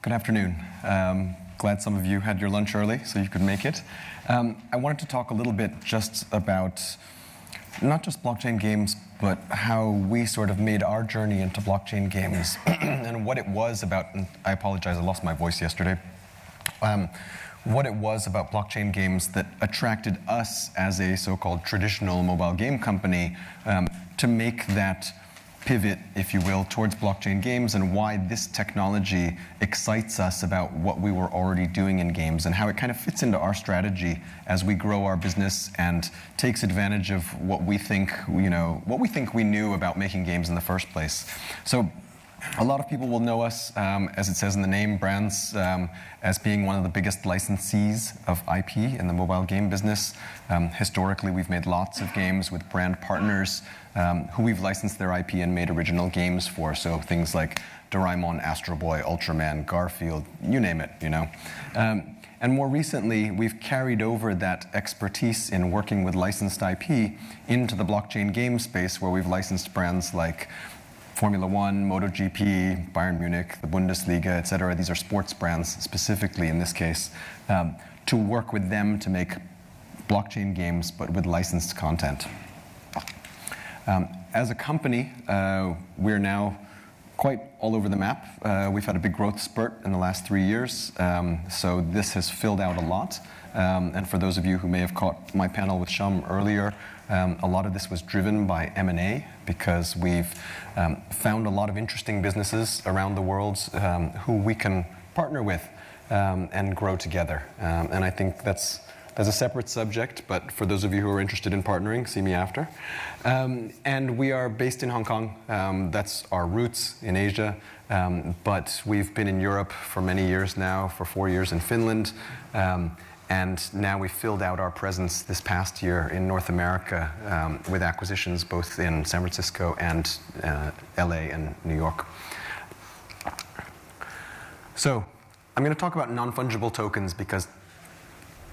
Good afternoon. Glad some of you had your lunch early so you could make it. I wanted to talk a little bit just about not just blockchain games, but how we sort of made our journey into blockchain games and what it was about, and I apologize, I lost my voice yesterday, what it was about blockchain games that attracted us as a so-called traditional mobile game company to make that pivot, if you will, towards blockchain games, and why this technology excites us about what we were already doing in games and how it kind of fits into our strategy as we grow our business and takes advantage of what we think, what we think we knew about making games in the first place. So a lot of people will know us, as it says in the name, brands, as being one of the biggest licensees of IP in the mobile game business. Historically, we've made lots of games with brand partners who we've licensed their IP and made original games for. So things like Doraemon, Astro Boy, Ultraman, Garfield, you name it, And more recently, we've carried over that expertise in working with licensed IP into the blockchain game space, where we've licensed brands like Formula One, MotoGP, Bayern Munich, the Bundesliga, et cetera. These are sports brands specifically in this case, to work with them to make blockchain games, but with licensed content. As a company, we're now quite all over the map. We've had a big growth spurt in the last 3 years, so this has filled out a lot. And for those of you who may have caught my panel with Sham earlier, a lot of this was driven by M&A, because we've found a lot of interesting businesses around the world who we can partner with and grow together. And I think that's a separate subject, but for those of you who are interested in partnering, see me after. And we are based in Hong Kong. That's our roots in Asia. But we've been in Europe for many years now, for 4 years in Finland. And now we've filled out our presence this past year in North America with acquisitions both in San Francisco and LA and New York. So I'm going to talk about non-fungible tokens because,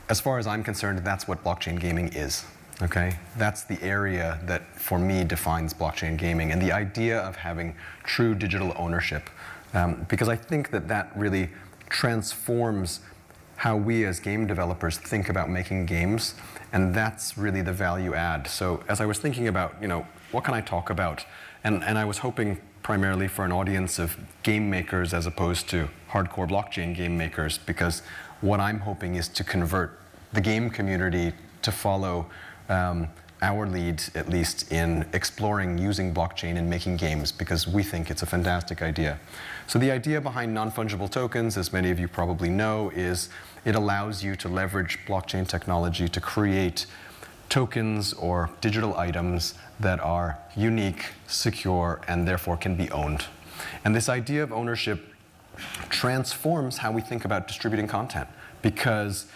as far as I'm concerned, that's what blockchain gaming is. Okay? That's the area that, for me, defines blockchain gaming, and the idea of having true digital ownership. Because I think that really transforms how we as game developers think about making games, and that's really the value add. So as I was thinking about, what can I talk about? And I was hoping primarily for an audience of game makers as opposed to hardcore blockchain game makers, because what I'm hoping is to convert the game community to follow our lead, at least, in exploring using blockchain in making games, because we think it's a fantastic idea. So the idea behind non-fungible tokens, as many of you probably know, is it allows you to leverage blockchain technology to create tokens or digital items that are unique, secure, and therefore can be owned. And this idea of ownership transforms how we think about distributing content, because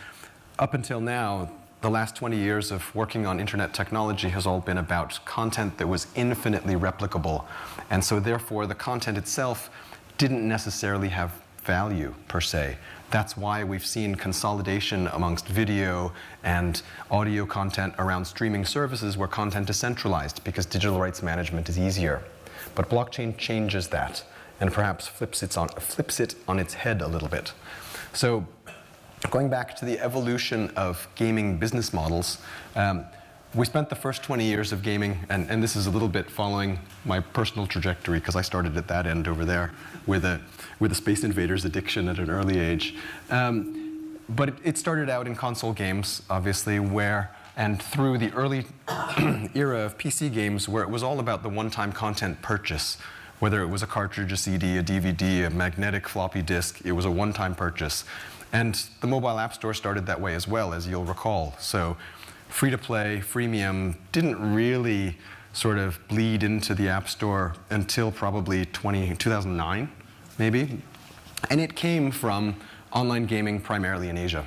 up until now, the last 20 years of working on internet technology has all been about content that was infinitely replicable. And so therefore, the content itself didn't necessarily have value per se. That's why we've seen consolidation amongst video and audio content around streaming services where content is centralized, because digital rights management is easier. But blockchain changes that and perhaps flips it on its head a little bit. So going back to the evolution of gaming business models, we spent the first 20 years of gaming, and this is a little bit following my personal trajectory, because I started at that end over there with a Space Invaders addiction at an early age. But it started out in console games, obviously, and through the early era of PC games, where it was all about the one-time content purchase. Whether it was a cartridge, a CD, a DVD, a magnetic floppy disk, it was a one-time purchase. And the mobile app store started that way as well, as you'll recall. So free-to-play, freemium didn't really sort of bleed into the app store until probably 2009, maybe. And it came from online gaming primarily in Asia.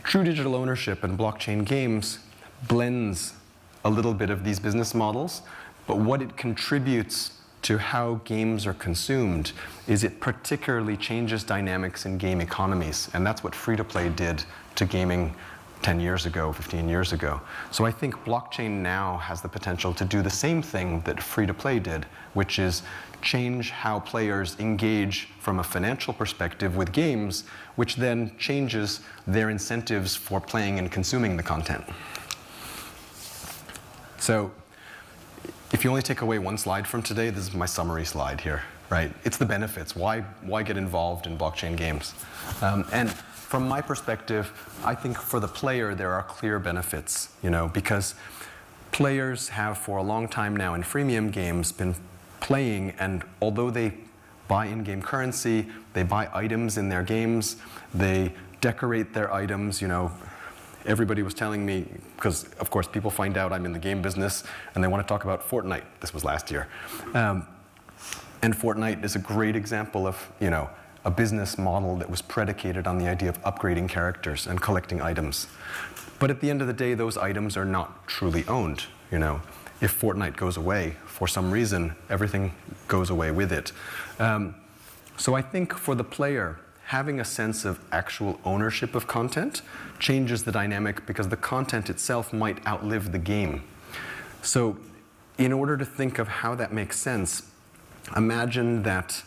True digital ownership and blockchain games blends a little bit of these business models, but what it contributes to how games are consumed is it particularly changes dynamics in game economies. And that's what free-to-play did to gaming 10 years ago, 15 years ago. So I think blockchain now has the potential to do the same thing that free-to-play did, which is change how players engage from a financial perspective with games, which then changes their incentives for playing and consuming the content. So if you only take away one slide from today, this is my summary slide here, right? It's the benefits. Why get involved in blockchain games? And from my perspective, I think for the player, there are clear benefits, because players have for a long time now in freemium games been playing, and although they buy in-game currency, they buy items in their games, they decorate their items, Everybody was telling me, because of course people find out I'm in the game business and they want to talk about Fortnite. This was last year. And Fortnite is a great example of, a business model that was predicated on the idea of upgrading characters and collecting items. But at the end of the day, those items are not truly owned, If Fortnite goes away, for some reason, everything goes away with it. So I think for the player, having a sense of actual ownership of content changes the dynamic because the content itself might outlive the game. So in order to think of how that makes sense, imagine that,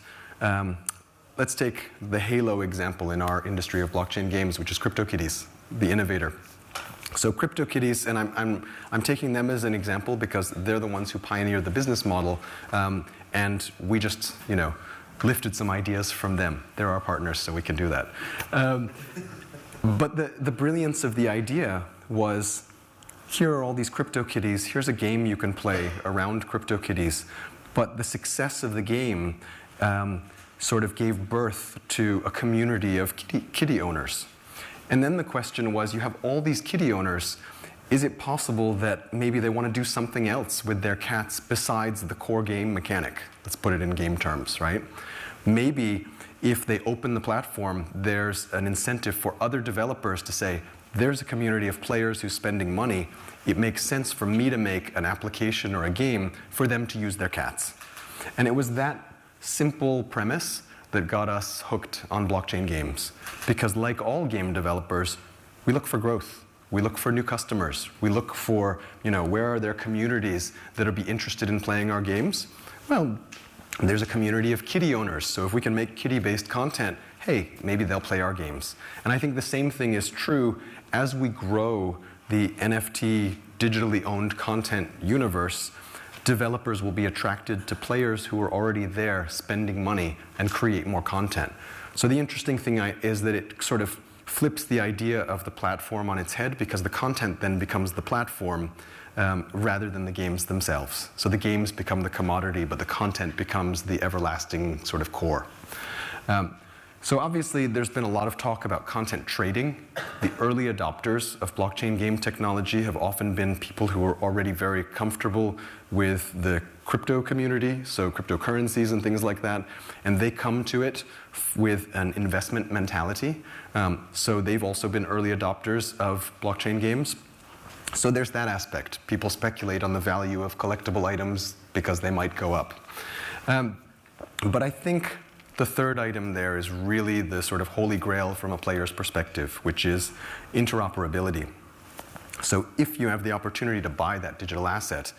let's take the Halo example in our industry of blockchain games, which is CryptoKitties, the innovator. So CryptoKitties, and I'm taking them as an example because they're the ones who pioneered the business model, and we just, lifted some ideas from them. They're our partners, so we can do that. But the brilliance of the idea was, here are all these CryptoKitties, here's a game you can play around CryptoKitties, but the success of the game sort of gave birth to a community of kitty owners. And then the question was, you have all these kitty owners, is it possible that maybe they want to do something else with their cats besides the core game mechanic? Let's put it in game terms, right? Maybe if they open the platform, there's an incentive for other developers to say, there's a community of players who's spending money. It makes sense for me to make an application or a game for them to use their cats. And it was that simple premise that got us hooked on blockchain games. Because like all game developers, we look for growth. We look for new customers. We look for, where are there communities that'll be interested in playing our games? Well, there's a community of kitty owners. So if we can make kitty-based content, hey, maybe they'll play our games. And I think the same thing is true as we grow the NFT digitally owned content universe. Developers will be attracted to players who are already there spending money and create more content. So the interesting thing is that it sort of flips the idea of the platform on its head because the content then becomes the platform rather than the games themselves. So the games become the commodity, but the content becomes the everlasting sort of core. So obviously there's been a lot of talk about content trading. The early adopters of blockchain game technology have often been people who are already very comfortable with the crypto community, so cryptocurrencies and things like that, and they come to it with an investment mentality. So they've also been early adopters of blockchain games. So there's that aspect. People speculate on the value of collectible items because they might go up. But I think the third item there is really the sort of holy grail from a player's perspective, which is interoperability. So if you have the opportunity to buy that digital asset,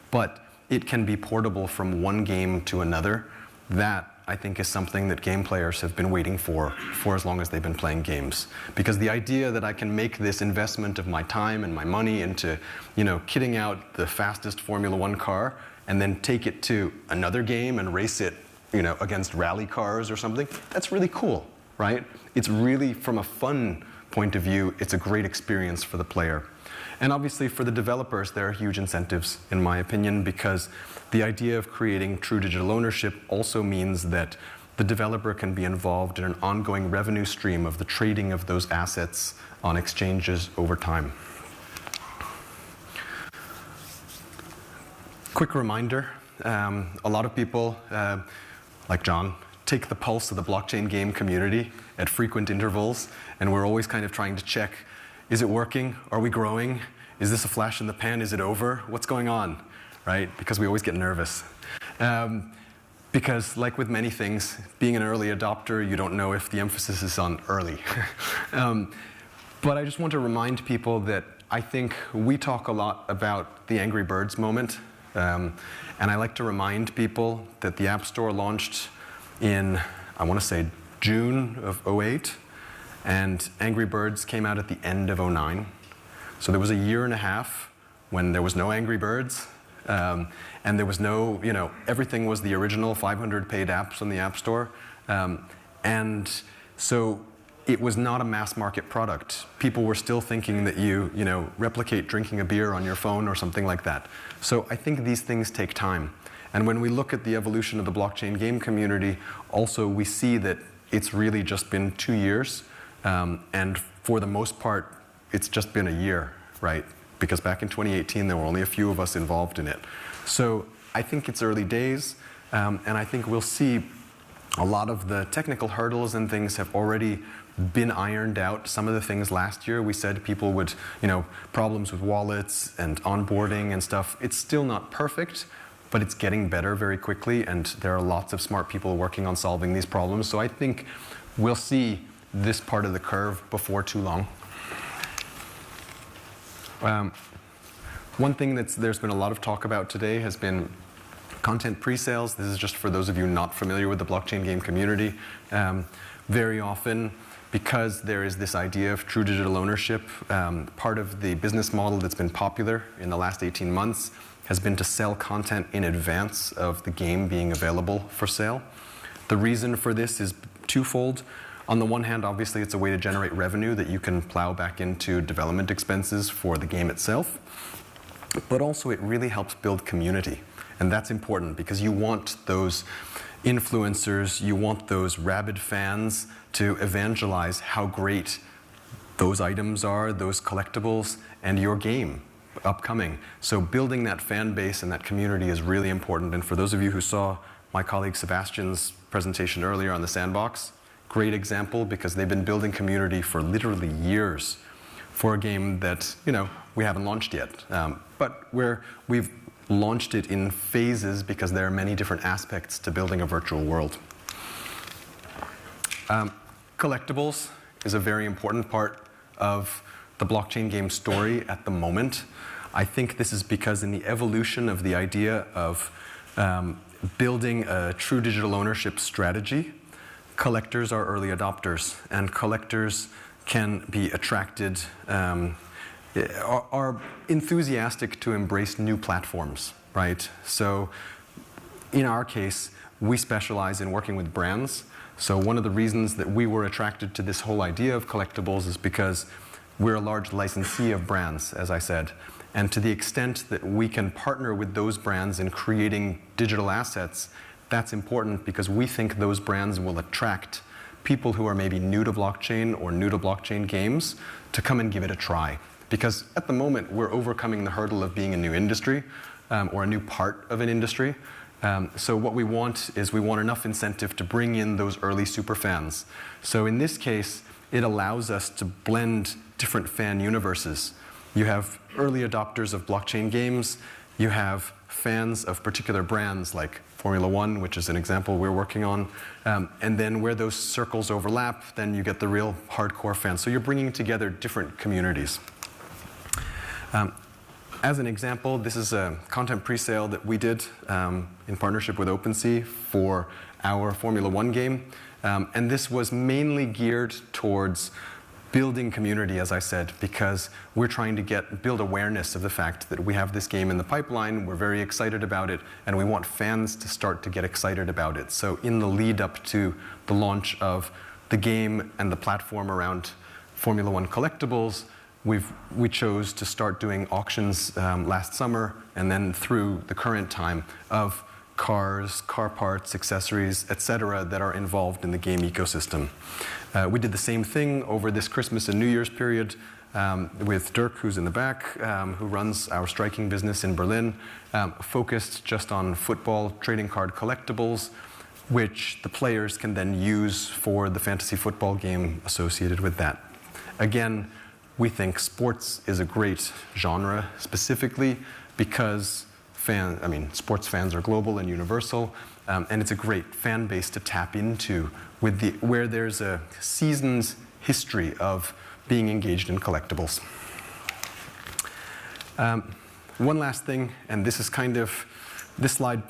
but it can be portable from one game to another, that I think is something that game players have been waiting for as long as they've been playing games. Because the idea that I can make this investment of my time and my money into, kitting out the fastest Formula One car and then take it to another game and race it, against rally cars or something, that's really cool, right? It's really, from a fun point of view, it's a great experience for the player. And obviously for the developers, there are huge incentives, in my opinion, because the idea of creating true digital ownership also means that the developer can be involved in an ongoing revenue stream of the trading of those assets on exchanges over time. Quick reminder, a lot of people, like John, take the pulse of the blockchain game community at frequent intervals, and we're always kind of trying to check, is it working? Are we growing? Is this a flash in the pan? Is it over? What's going on, right? Because we always get nervous. Because like with many things, being an early adopter, you don't know if the emphasis is on early. But I just want to remind people that I think we talk a lot about the Angry Birds moment. And I like to remind people that the App Store launched in, I want to say, June of '08. And Angry Birds came out at the end of '09. So there was a year and a half when there was no Angry Birds. And there was no, everything was the original 500 paid apps on the App Store. And so it was not a mass market product. People were still thinking that you replicate drinking a beer on your phone or something like that. So I think these things take time. And when we look at the evolution of the blockchain game community, also we see that it's really just been 2 years. And for the most part, it's just been a year, right? Because back in 2018, there were only a few of us involved in it. So I think it's early days, and I think we'll see a lot of the technical hurdles and things have already been ironed out. Some of the things last year we said people would, problems with wallets and onboarding and stuff. It's still not perfect, but it's getting better very quickly, and there are lots of smart people working on solving these problems. So I think we'll see this part of the curve before too long. One thing there's been a lot of talk about today has been content pre-sales. This is just for those of you not familiar with the blockchain game community. Very often, because there is this idea of true digital ownership, part of the business model that's been popular in the last 18 months has been to sell content in advance of the game being available for sale. The reason for this is twofold. On the one hand, obviously, it's a way to generate revenue that you can plow back into development expenses for the game itself. But also, it really helps build community. And that's important because you want those influencers, you want those rabid fans to evangelize how great those items are, those collectibles, and your game upcoming. So building that fan base and that community is really important. And for those of you who saw my colleague Sebastian's presentation earlier on the sandbox, great example because they've been building community for literally years for a game that, we haven't launched yet. But we've launched it in phases because there are many different aspects to building a virtual world. Collectibles is a very important part of the blockchain game story at the moment. I think this is because in the evolution of the idea of building a true digital ownership strategy, collectors are early adopters, and collectors can be attracted, are enthusiastic to embrace new platforms, right? So in our case, we specialize in working with brands. So one of the reasons that we were attracted to this whole idea of collectibles is because we're a large licensee of brands, as I said. And to the extent that we can partner with those brands in creating digital assets, that's important because we think those brands will attract people who are maybe new to blockchain or new to blockchain games to come and give it a try. Because at the moment, we're overcoming the hurdle of being a new industry or a new part of an industry. So what we want is we want enough incentive to bring in those early super fans. So in this case, it allows us to blend different fan universes. You have early adopters of blockchain games. You have fans of particular brands like Formula One, which is an example we're working on. And then where those circles overlap, then you get the real hardcore fans. So you're bringing together different communities. As an example, this is a content pre-sale that we did in partnership with OpenSea for our Formula One game. And this was mainly geared towards building community, as I said, because we're trying to build awareness of the fact that we have this game in the pipeline, we're very excited about it, and we want fans to start to get excited about it. So in the lead up to the launch of the game and the platform around Formula One collectibles, we chose to start doing auctions last summer and then through the current time of cars, car parts, accessories, etc. that are involved in the game ecosystem. We did the same thing over this Christmas and New Year's period with Dirk, who's in the back, who runs our striking business in Berlin, focused just on football trading card collectibles, which the players can then use for the fantasy football game associated with that. Again, we think sports is a great genre specifically because sports fans are global and universal, and it's a great fan base to tap into where there's a seasoned history of being engaged in collectibles. One last thing, and this is kind of, this slide,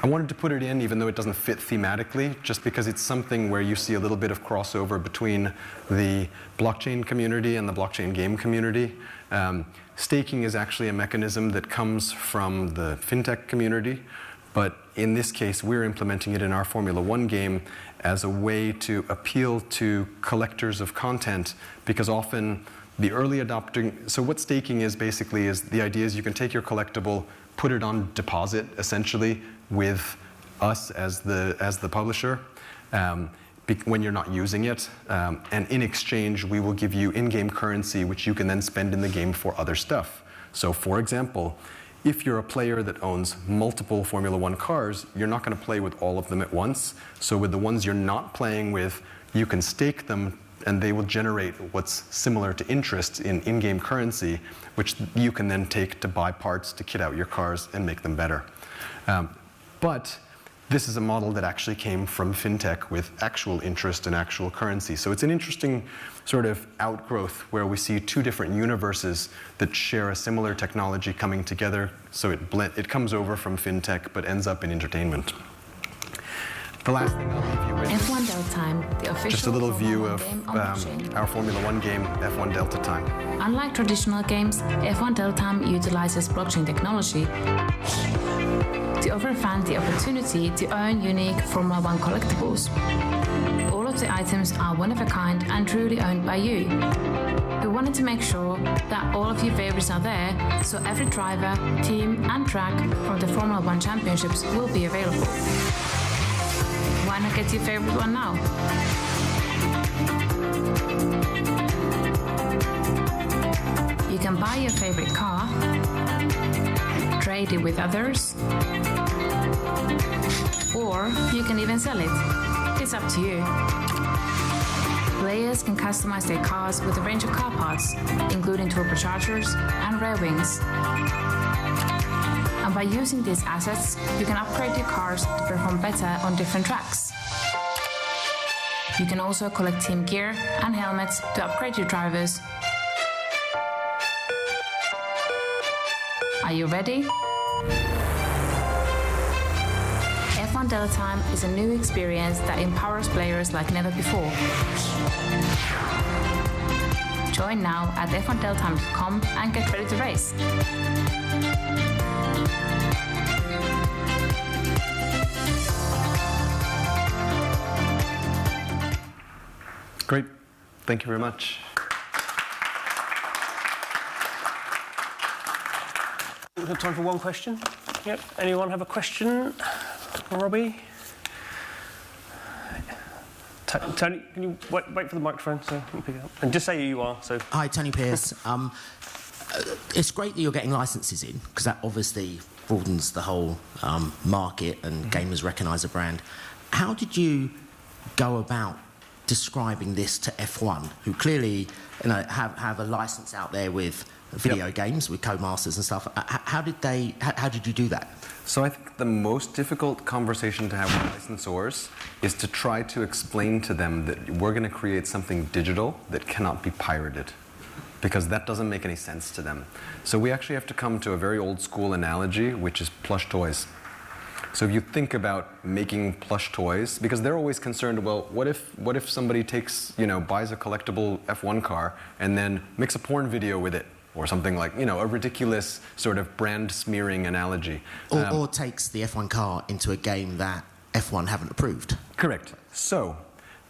I wanted to put it in even though it doesn't fit thematically, just because it's something where you see a little bit of crossover between the blockchain community and the blockchain game community. Staking is actually a mechanism that comes from the fintech community, but in this case, we're implementing it in our Formula One game as a way to appeal to collectors of content, because often the early adopting, so what staking is basically is the idea is you can take your collectible, put it on deposit essentially with us as the publisher when you're not using it, and in exchange we will give you in-game currency which you can then spend in the game for other stuff. So for example, if you're a player that owns multiple Formula One cars, you're not going to play with all of them at once. So with the ones you're not playing with, you can stake them and they will generate what's similar to interest in in-game currency, which you can then take to buy parts to kit out your cars and make them better. But this is a model that actually came from fintech with actual interest and actual currency. So it's an interesting sort of outgrowth where we see two different universes that share a similar technology coming together. So it comes over from fintech but ends up in entertainment. The last thing I'll leave you with F1 Delta Time, the official just a little view of our Formula One game, F1 Delta Time. Unlike traditional games, F1 Delta Time utilizes blockchain technology to offer fans the opportunity to own unique Formula One collectibles. All of the items are one of a kind and truly owned by you. We wanted to make sure that all of your favorites are there, so every driver, team and track from the Formula One Championships will be available. Why not get your favorite one now? You can buy your favorite car, trade it with others, or you can even sell it. It's up to you. Players can customize their cars with a range of car parts, including turbochargers and rear wings. And by using these assets, you can upgrade your cars to perform better on different tracks. You can also collect team gear and helmets to upgrade your drivers. Are you ready? F1 Delta Time is a new experience that empowers players like never before. Join now at f1deltatime.com and get ready to race. Great. Thank you very much. We have time for one question. Yep. Anyone have a question for Robby? Tony, can you wait for the microphone so you can pick it up? And just say who you are. So. Hi, Tony Pierce. It's great that you're getting licenses in, because that obviously broadens the whole market and gamers recognise a brand. How did you go about describing this to F1, who clearly have a license out there with video games, with Codemasters and stuff? How did you do that? So I think the most difficult conversation to have with licensors is to try to explain to them that we're going to create something digital that cannot be pirated, because that doesn't make any sense to them. So we actually have to come to a very old school analogy, which is plush toys. So if you think about making plush toys, because they're always concerned, well, what if somebody takes, buys a collectible F1 car and then makes a porn video with it? Or something like, a ridiculous sort of brand smearing analogy. Or takes the F1 car into a game that F1 haven't approved. Correct. So,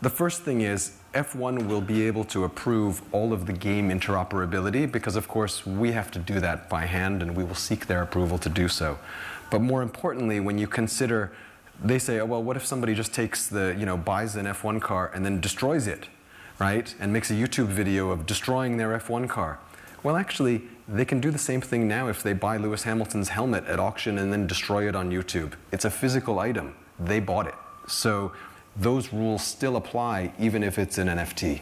the first thing is F1 will be able to approve all of the game interoperability, because of course we have to do that by hand and we will seek their approval to do so. But more importantly, when you consider, they say, oh, well, what if somebody just takes buys an F1 car and then destroys it, right? And makes a YouTube video of destroying their F1 car. Well, actually, they can do the same thing now if they buy Lewis Hamilton's helmet at auction and then destroy it on YouTube. It's a physical item. They bought it. So those rules still apply even if it's an NFT.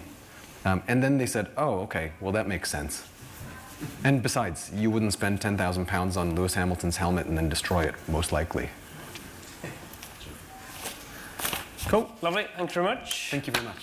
And then they said, oh, okay, well, that makes sense. And besides, you wouldn't spend £10,000 on Lewis Hamilton's helmet and then destroy it, most likely. Cool, lovely. Thanks very much. Thank you very much.